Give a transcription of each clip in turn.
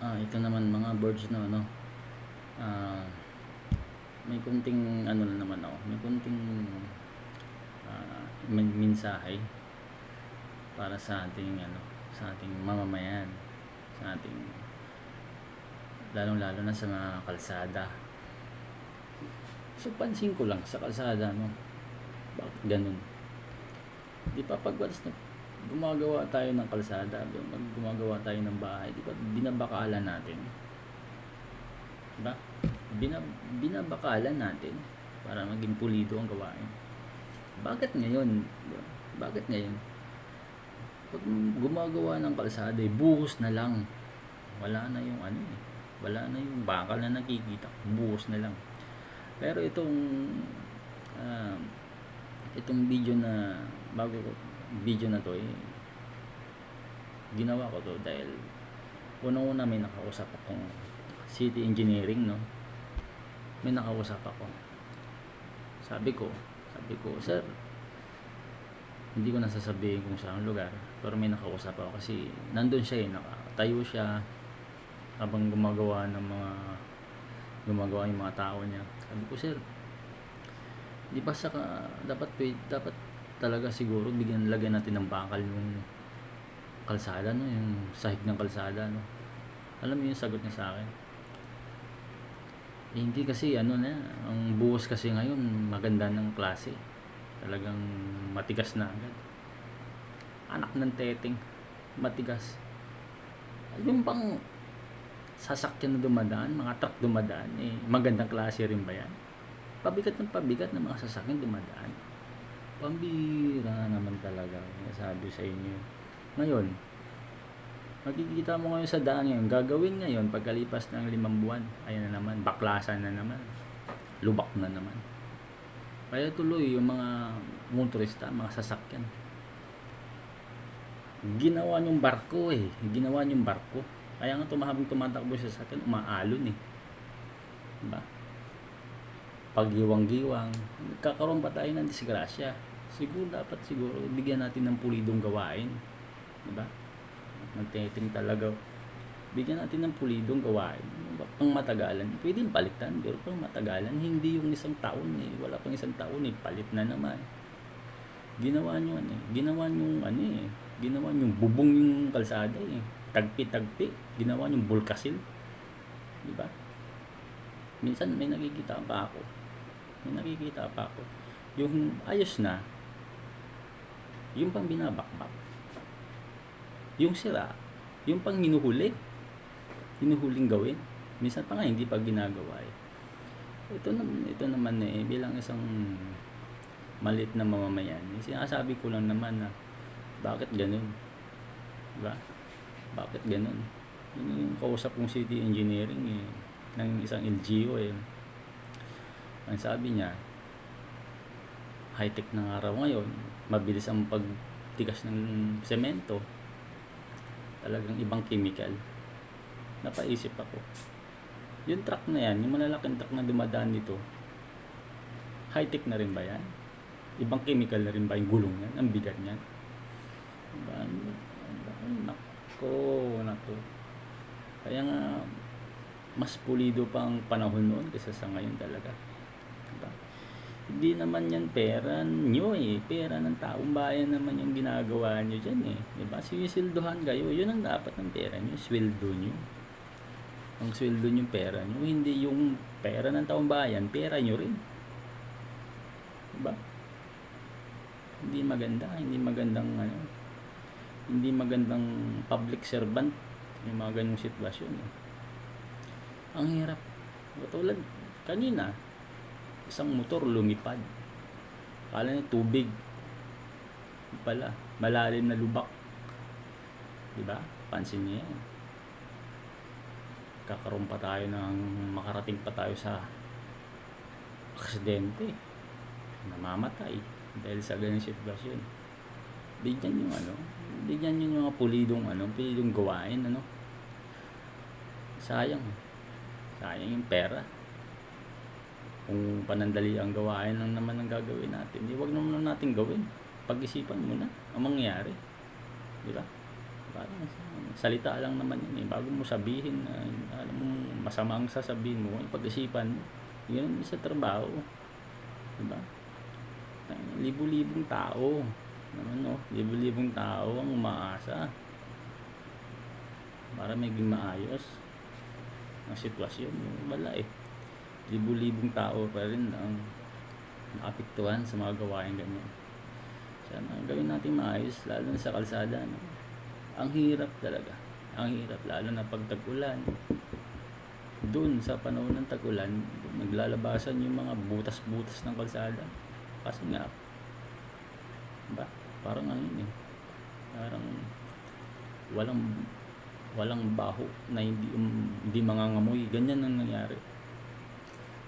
Ito naman mga birds na ano, ah, may konting ano na naman ako, may konting mensahe para sa ating ano, sa ating mamamayan, sa ating lalong-lalo na sa mga kalsada. So pansin ko lang sa kalsada, no, bakit ganun? Di pa pag once na gumagawa tayo ng kalsada, gumagawa tayo ng bahay, di ba binabakalan natin? Diba? Binabakalan natin para maging pulido ang gawain. Bakit ngayon? Diba? Bakit ngayon? Pag gumagawa ng kalsada, buhos na lang. Wala na yung ano eh. Wala na yung bakal na nakikita. Buhos na lang. Pero itong video na video na to ginawa ko to dahil unang-una may nakausap akong city engineering, no. May nakausap ako. Sabi ko, sir, hindi ko nasasabihin kung saan lugar, pero may nakausap ako kasi nandun siya nakatayo siya habang gumagawa yung mga tao niya. Sabi ko, sir, di ba dapat talaga siguro lagyan natin ng bakal yung kalsada, no, yung sahig ng kalsada, no. Alam mo yung sagot niya sa akin? Hindi kasi ang buhos kasi ngayon maganda ng klase, talagang matigas na agad, anak ng teteng, matigas. Yung pang sasakyan na dumadaan, mga truck dumadaan, magandang klase rin ba yan? Pabigat ng mga sasakyan dumadaan, pambira naman talaga, sabi sa inyo. Ngayon, makikita mo ngayon sa daan ngayon, gagawin ngayon pagkalipas ng 5 buwan, ayan na naman, baklasan na naman, lubak na naman. Kaya tuloy yung mga motorista, mga sasakyan, ginawa niyong barko kaya nga habang tumatakbo sa sasakyan, umaalon diba? Paggiwang-giwang, kakaroon pa tayo ng disgrasya. Siguro bigyan natin ng pulidong gawain, diba? Magteting talaga, bigyan natin ng pulidong gawain, pang matagalan. Pwedeng palitan, pero pang matagalan, hindi yung isang taon wala pang isang taon palit na naman. Ginawa nyo bubong yung kalsada tagpi, ginawa nyo bulkasil, diba? Minsan may nakikita pa ako yung ayos na, yung pang binabakbak, yung sira, yung pang hinuhuling gawin, minsan pa nga hindi pa ginagawa Ito naman bilang isang maliit na mamamayan, sinasabi ko lang naman na bakit ganun, diba? Bakit ganun? Yun yung kausap kong city engineering ng isang LGU ang sabi niya, high-tech ng araw ngayon, mabilis ang pagtigas ng semento, talagang ibang chemical. Napaisip ako, yung truck na yan, yung malalaking truck na dumadaan dito, high-tech na rin ba yan? Ibang chemical na rin ba yung gulong yan? Ang bigat niyan, diba? Nako. Kaya nga mas pulido pa ang panahon noon kaysa sa ngayon talaga, diba? Hindi naman yan pera nyo pera ng taong bayan naman yung ginagawa nyo dyan diba? Sisilduhan kayo, yun ang dapat ng pera nyo, sweldo nyo. Ang sweldo nyo pera nyo, hindi yung pera ng taong bayan, pera nyo rin, diba? Hindi magandang public servant yung mga ganung sitwasyon Ang hirap. Tulad kanina, isang motor lumipad, kala niya tubig pala, malalim na lubak, diba? Pansin niya yan. Makarating pa tayo sa aksidente, namamatay dahil sa ganung sitwasyon. Bigyan yung mga pulidong gawain, sayang yung pera. Kung panandali ang gawain lang naman ang gagawin natin, wag naman natin gawin. Pag-isipan mo na ang mangyayari, di ba? Parang salita lang naman yun eh. Bago mo sabihin na alam mo masama ang sasabihin mo, pag-isipan mo. Yun sa trabaho. Diba? Libo-libong tao. Naman no, libo-libong tao ang umaasa para maging maayos ang sitwasyon. Wala eh. Libo-libong tao pa rin ang naapektuhan sa mga gawain ganyan. Sana gawin natin maayos, lalo na sa kalsada, no? Ang hirap talaga. Ang hirap, lalo na pag tag-ulan. Doon sa panahon ng tag-ulan, naglalabasan yung mga butas-butas ng kalsada. Kasi nga, ba? Parang ano yun eh. Parang walang baho na hindi mangangamoy. Ganyan ang nangyari.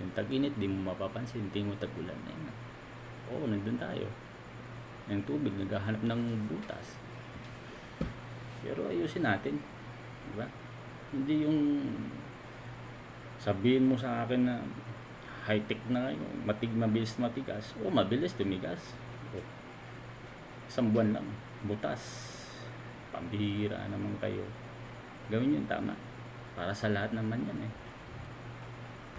Yung tag-init, di mo mapapansin. Hindi mo tag-ulan. Oo, nandun tayo. Yung tubig, naghahanap ng butas. Pero ayusin natin. Diba? Hindi yung sabihin mo sa akin na high-tech na ngayon, mabilis matigas. O, mabilis tumigas. Isang buwan lang, butas. Pambihira naman kayo. Gawin yung tama. Para sa lahat naman yan eh.